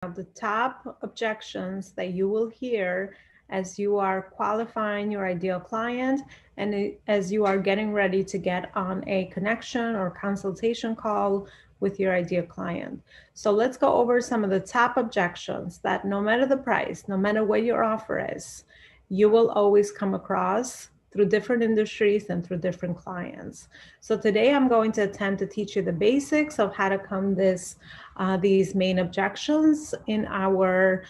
The top objections that you will hear as you are qualifying your ideal client and as you are getting ready to get on a connection or consultation call with your ideal client. So let's go over some of the top objections that no matter the price, no matter what your offer is, you will always come across through different industries and through different clients. So today I'm going to attempt to teach you the basics of how to come these main objections in our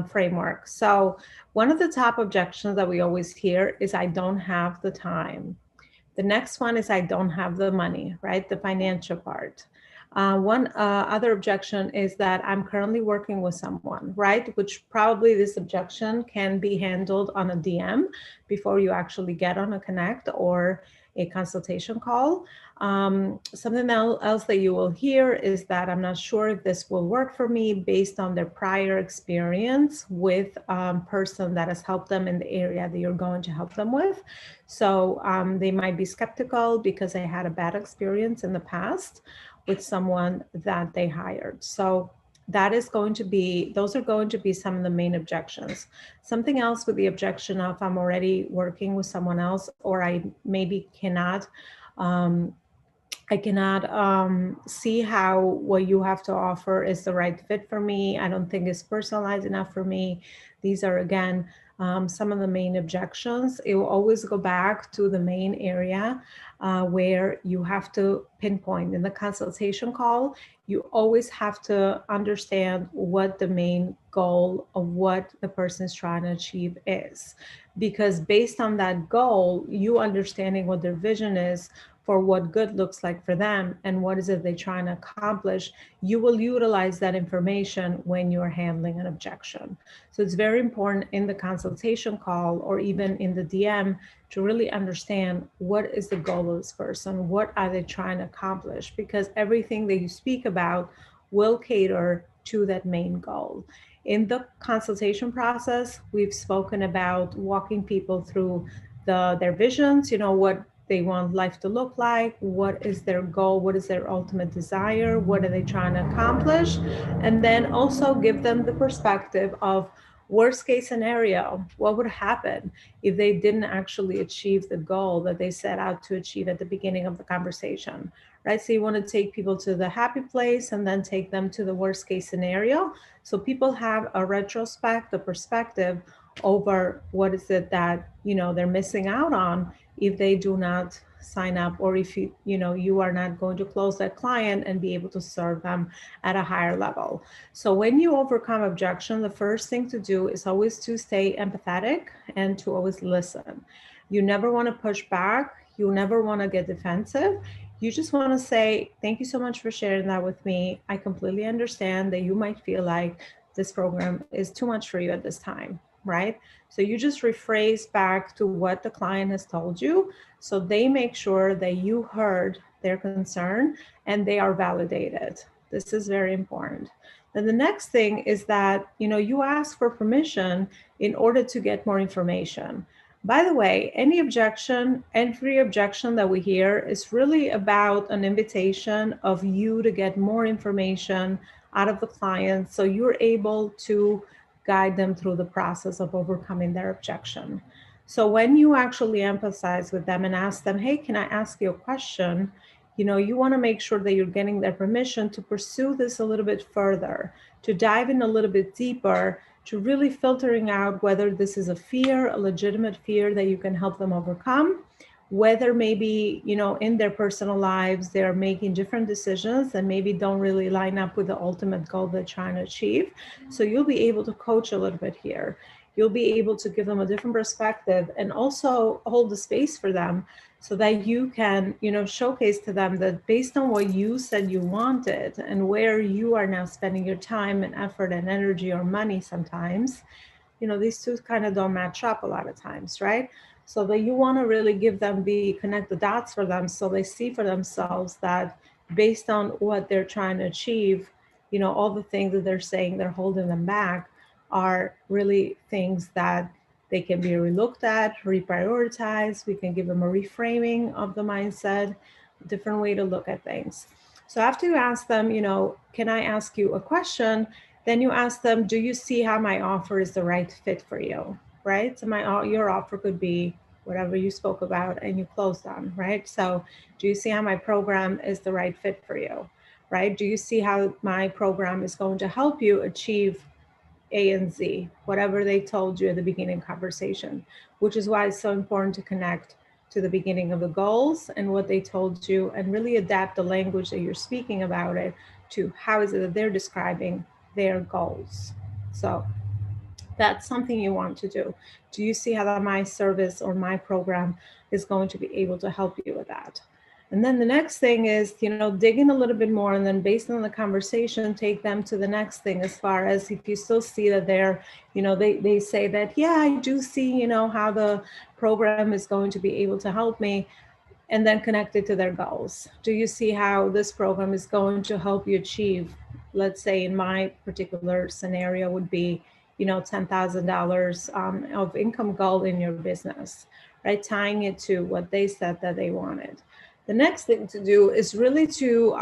framework. So one of the top objections that we always hear is I don't have the time. The next one is I don't have the money, right? The financial part. One other objection is that I'm currently working with someone, right? Which probably this objection can be handled on a DM before you actually get on a connect or a consultation call. Something else that you will hear is that I'm not sure if this will work for me based on their prior experience with a person that has helped them in the area that you're going to help them with. So they might be skeptical because they had a bad experience in the past with someone that they hired. So that is going to be, those are going to be some of the main objections. Something else with the objection of I'm already working with someone else, or I maybe cannot, um, I cannot see how what you have to offer is the right fit for me. I don't think it's personalized enough for me. These are, again, some of the main objections. It will always go back to the main area where you have to pinpoint in the consultation call. You always have to understand what the main goal of what the person is trying to achieve is. Because based on that goal, you understanding what their vision is for what good looks like for them and what is it they're trying to accomplish, you will utilize that information when you're handling an objection. So it's very important in the consultation call or even in the DM to really understand what is the goal of this person, what are they trying to accomplish, because everything that you speak about will cater to that main goal. In the consultation process, we've spoken about walking people through their visions, what they want life to look like, what is their goal, what is their ultimate desire, what are they trying to accomplish, and then also give them the perspective of worst case scenario, what would happen if they didn't actually achieve the goal that they set out to achieve at the beginning of the conversation, right? So you want to take people to the happy place and then take them to the worst case scenario. So people have a retrospect, a perspective over what is it that, they're missing out on if they do not sign up, or if you are not going to close that client and be able to serve them at a higher level. So when you overcome objection, the first thing to do is always to stay empathetic and to always listen. You never want to push back. You never want to get defensive. You just want to say, thank you so much for sharing that with me. I completely understand that you might feel like this program is too much for you at this time, right? So you just rephrase back to what the client has told you, so they make sure that you heard their concern and they are validated. This is very important. Then the next thing is that, you ask for permission in order to get more information. By the way, every objection that we hear is really about an invitation of you to get more information out of the client so you're able to guide them through the process of overcoming their objection. So when you actually emphasize with them and ask them, hey, can I ask you a question? You want to make sure that you're getting their permission to pursue this a little bit further, to dive in a little bit deeper, to really filtering out whether this is a fear, a legitimate fear that you can help them overcome, whether maybe, in their personal lives, they're making different decisions that maybe don't really line up with the ultimate goal they're trying to achieve. So you'll be able to coach a little bit here. You'll be able to give them a different perspective and also hold the space for them so that you can, showcase to them that based on what you said you wanted and where you are now spending your time and effort and energy or money sometimes, these two kind of don't match up a lot of times, right? So that you want to really give them connect the dots for them so they see for themselves that based on what they're trying to achieve, all the things that they're saying they're holding them back are really things that they can be relooked at, reprioritized. We can give them a reframing of the mindset, a different way to look at things. So after you ask them, can I ask you a question? Then you ask them, do you see how my offer is the right fit for you, right? So your offer could be whatever you spoke about and you closed on, right? So do you see how my program is the right fit for you, right? Do you see how my program is going to help you achieve A and Z, whatever they told you at the beginning conversation, which is why it's so important to connect to the beginning of the goals and what they told you and really adapt the language that you're speaking about it to how is it that they're describing their goals. So that's something you want to do. Do you see how my service or my program is going to be able to help you with that? And then the next thing is, dig in a little bit more, and then based on the conversation, take them to the next thing as far as if you still see that they're, they say that, yeah, I do see, how the program is going to be able to help me, and then connect it to their goals. Do you see how this program is going to help you achieve, let's say in my particular scenario would be, $10,000 of income goal in your business, right? Tying it to what they said that they wanted. The next thing to do is really to,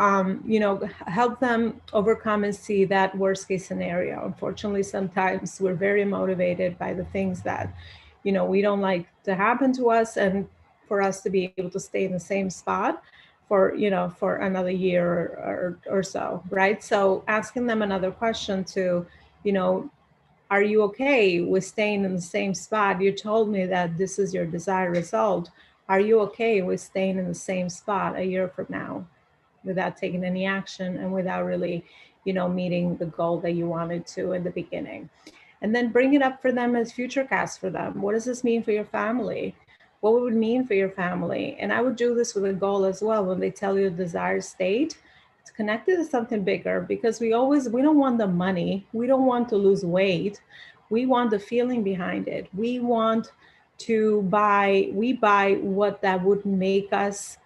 help them overcome and see that worst case scenario. Unfortunately, sometimes we're very motivated by the things that, we don't like to happen to us, and for us to be able to stay in the same spot for another year or so, right? So asking them another question to, are you okay with staying in the same spot? You told me that this is your desired result. Are you okay with staying in the same spot a year from now without taking any action and without really, meeting the goal that you wanted to in the beginning? And then bring it up for them as future cast for them. What does this mean for your family? What would it mean for your family? And I would do this with a goal as well. When they tell you the desired state, it's connected to something bigger, because we don't want the money. We don't want to lose weight. We want the feeling behind it. We buy what that would make us,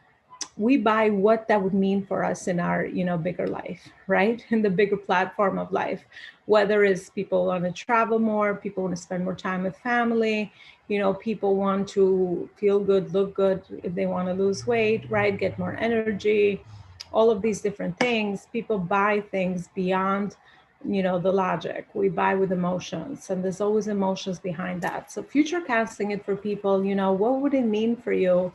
we buy what that would mean for us in our, bigger life, right? In the bigger platform of life, whether it's people want to travel more, people want to spend more time with family, people want to feel good, look good, if they want to lose weight, right? Get more energy, all of these different things. People buy things beyond, the logic. We buy with emotions, and there's always emotions behind that. So future casting it for people, what would it mean for you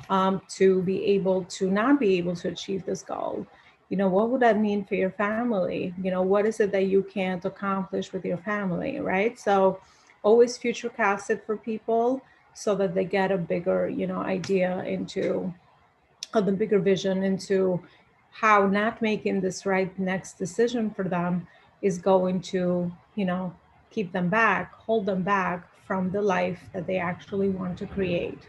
to be able to not be able to achieve this goal? What would that mean for your family? What is it that you can't accomplish with your family, right? So always future cast it for people so that they get a bigger, idea into, of the bigger vision into how not making this right next decision for them is going to, keep them back, hold them back from the life that they actually want to create.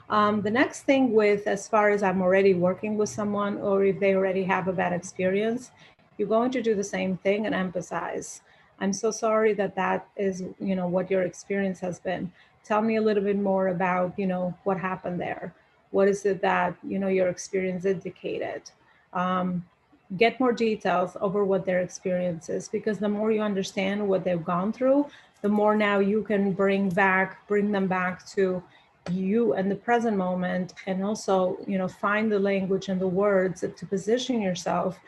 The next thing with, as far as I'm already working with someone, or if they already have a bad experience, you're going to do the same thing and emphasize. I'm so sorry that that is, what your experience has been. Tell me a little bit more about, what happened there. What is it that, your experience indicated? Get more details over what their experience is, because the more you understand what they've gone through, the more now you can bring them back to you and the present moment, and also, find the language and the words to position yourself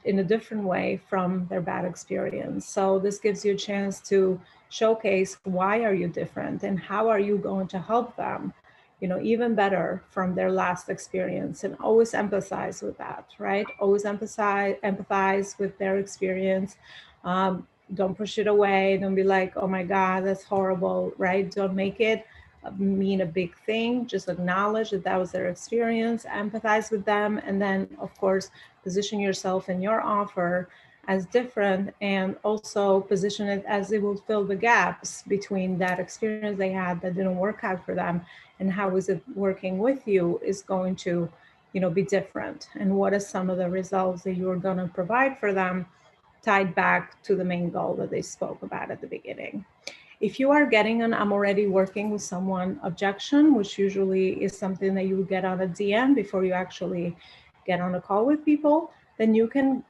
in a different way from their bad experience. So this gives you a chance to showcase why are you different and how are you going to help them, even better from their last experience. And always empathize with that, right? Always empathize with their experience. Don't push it away. Don't be like, oh my God, that's horrible, right? Don't make it mean a big thing. Just acknowledge that that was their experience, empathize with them, and then of course position yourself and your offer as different, and also position it as it will fill the gaps between that experience they had that didn't work out for them, and how is it working with you is going to, be different, and what are some of the results that you're going to provide for them, tied back to the main goal that they spoke about at the beginning. If you are getting an I'm already working with someone objection, which usually is something that you would get on a DM before you actually get on a call with people, then you can,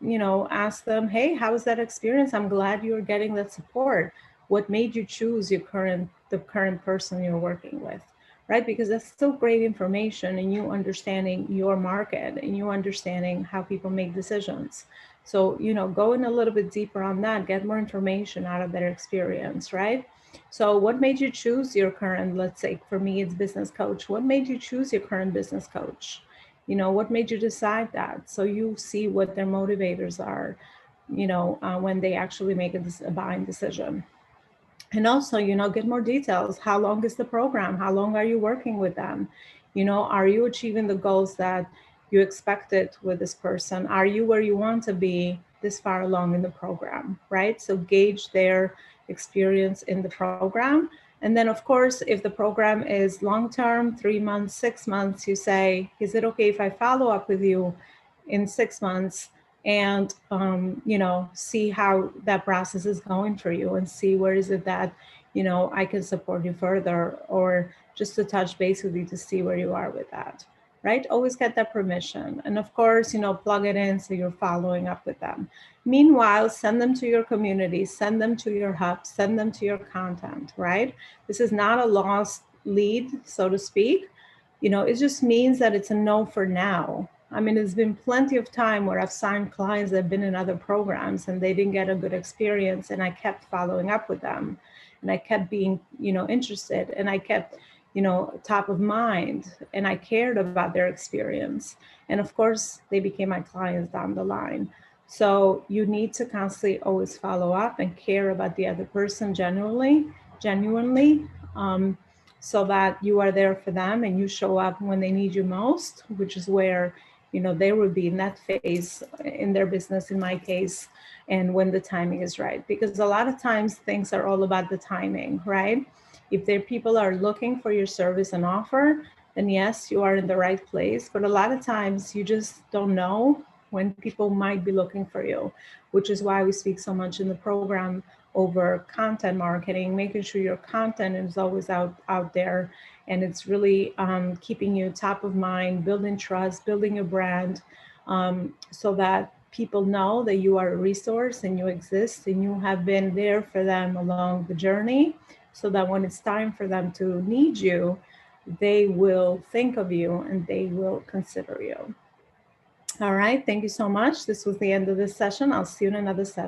ask them, hey, how was that experience? I'm glad you're getting that support. What made you choose the current person you're working with, right? Because that's still great information, and you understanding your market and you understanding how people make decisions. So, go in a little bit deeper on that, get more information out of their experience, right? So what made you choose your current, let's say for me, it's business coach. What made you choose your current business coach? What made you decide that? So you see what their motivators are, when they actually make a buying decision. And also, get more details. How long is the program? How long are you working with them? Are you achieving the goals that you expected with this person? Are you where you want to be this far along in the program, right? So gauge their experience in the program. And then, of course, if the program is long-term, 3 months, 6 months, you say, is it okay if I follow up with you in 6 months and see how that process is going for you, and see where is it that I can support you further, or just to touch base with you to see where you are with that, right? Always get that permission. And of course, plug it in so you're following up with them. Meanwhile, send them to your community, send them to your hub, send them to your content, right? This is not a lost lead, so to speak. It just means that it's a no for now. I mean, there's been plenty of time where I've signed clients that have been in other programs and they didn't get a good experience, and I kept following up with them, and I kept being, interested, and I kept, top of mind, and I cared about their experience. And of course, they became my clients down the line. So you need to constantly always follow up and care about the other person genuinely, so that you are there for them and you show up when they need you most, which is where they would be in that phase in their business, in my case, and when the timing is right. Because a lot of times things are all about the timing, right? If their people are looking for your service and offer, then yes, you are in the right place. But a lot of times you just don't know when people might be looking for you, which is why we speak so much in the program over content marketing, making sure your content is always out there, and it's really keeping you top of mind, building trust, building a brand, so that people know that you are a resource and you exist and you have been there for them along the journey, so that when it's time for them to need you, they will think of you and they will consider you. All right, thank you so much. This was the end of this session. I'll see you in another session.